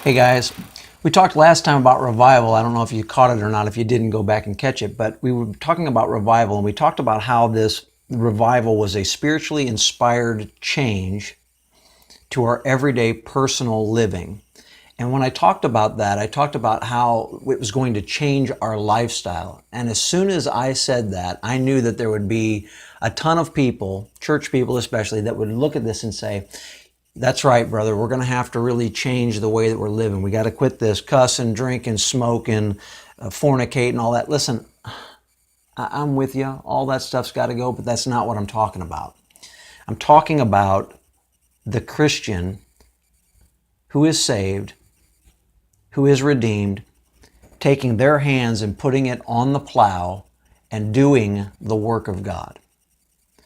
Hey guys, we talked last time about revival. I don't know if you caught it or not. If you didn't, go back and catch it. But we were talking about revival, and we talked about how this revival was a spiritually inspired change to our everyday personal living. And when I talked about that, I talked about how it was going to change our lifestyle. And as soon as I said that, I knew that there would be a ton of people, church people especially, that would look at this and say, that's right, brother. We're going to have to really change the way that we're living. We got to quit this cussing, drinking, smoking, fornicating, all that. Listen, I'm with you. All that stuff's got to go, but that's not what I'm talking about. I'm talking about the Christian who is saved, who is redeemed, taking their hands and putting it on the plow and doing the work of God.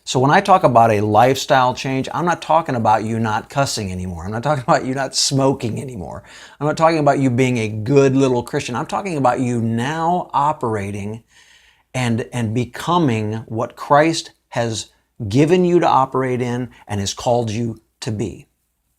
So when I talk about a lifestyle change, I'm not talking about you not cussing anymore. I'm not talking about you not smoking anymore. I'm not talking about you being a good little Christian. I'm talking about you now operating and becoming what Christ has given you to operate in and has called you to be.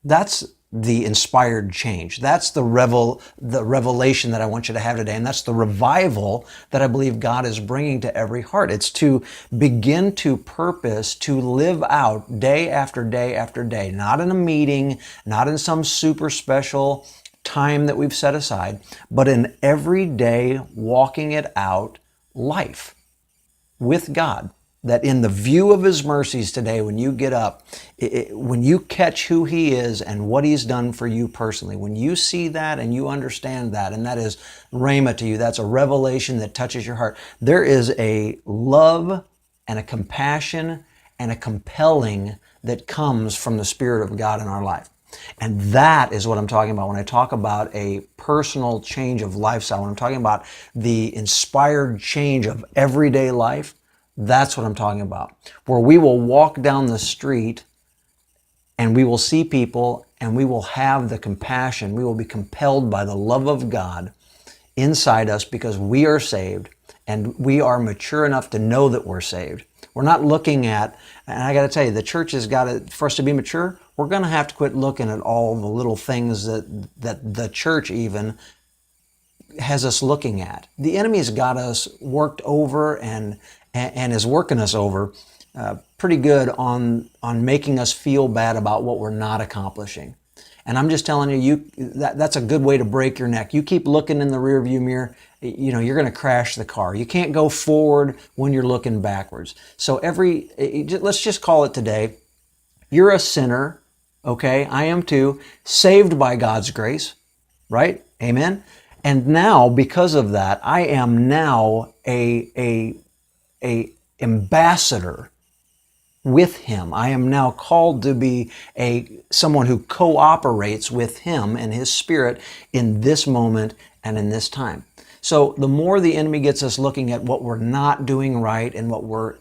That's the inspired change. That's the revelation that I want you to have today. And that's the revival that I believe God is bringing to every heart. It's to begin to purpose, to live out day after day after day, not in a meeting, not in some super special time that we've set aside, but in everyday walking it out life with God. That in the view of His mercies today, when you get up, when you catch who He is and what He's done for you personally, when you see that and you understand that, and that is rhema to you, that's a revelation that touches your heart. There is a love and a compassion and a compelling that comes from the Spirit of God in our life. And that is what I'm talking about when I talk about a personal change of lifestyle. When I'm talking about the inspired change of everyday life, that's what I'm talking about, where we will walk down the street and we will see people and we will have the compassion. We will be compelled by the love of God inside us because we are saved and we are mature enough to know that we're saved. We're not looking at, and I got to tell you, the church has got to, for us to be mature, we're going to have to quit looking at all the little things that the church even has us looking at. The enemy's got us worked over and is working us over pretty good on making us feel bad about what we're not accomplishing. And I'm just telling you, that's a good way to break your neck. You keep looking in the rearview mirror, you're going to crash the car. You can't go forward when you're looking backwards. So let's just call it today, you're a sinner, okay? I am too, saved by God's grace, right? Amen. And now, because of that, I am now a ambassador with Him. I am now called to be someone who cooperates with Him and His Spirit in this moment and in this time. So the more the enemy gets us looking at what we're not doing right and what we're,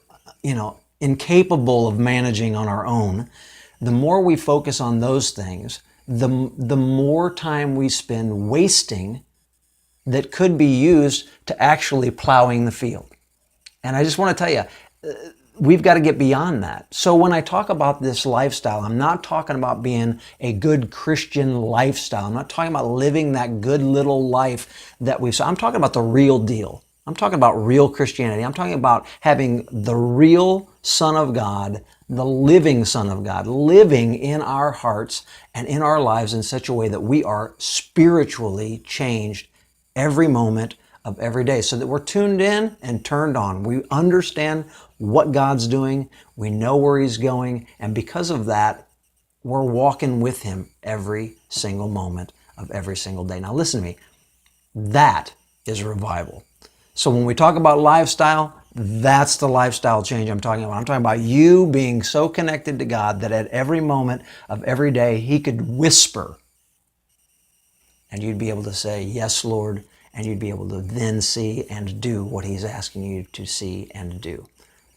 incapable of managing on our own, the more we focus on those things, the more time we spend wasting that could be used to actually plowing the field. And I just want to tell you, we've got to get beyond that. So when I talk about this lifestyle, I'm not talking about being a good Christian lifestyle. I'm not talking about living that good little life that we've saw. I'm talking about the real deal. I'm talking about real Christianity. I'm talking about having the real Son of God, the living Son of God, living in our hearts and in our lives in such a way that we are spiritually changed every moment of every day, so that we're tuned in and turned on. We understand what God's doing. We know where He's going. And because of that, we're walking with Him every single moment of every single day. Now listen to me. That is revival. So when we talk about lifestyle, that's the lifestyle change I'm talking about. I'm talking about you being so connected to God that at every moment of every day, He could whisper and you'd be able to say, yes, Lord, and you'd be able to then see and do what He's asking you to see and do.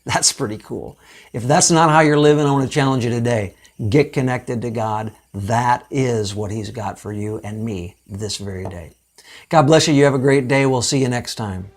That's pretty cool. If that's not how you're living, I want to challenge you today. Get connected to God. That is what He's got for you and me this very day. God bless you. You have a great day. We'll see you next time.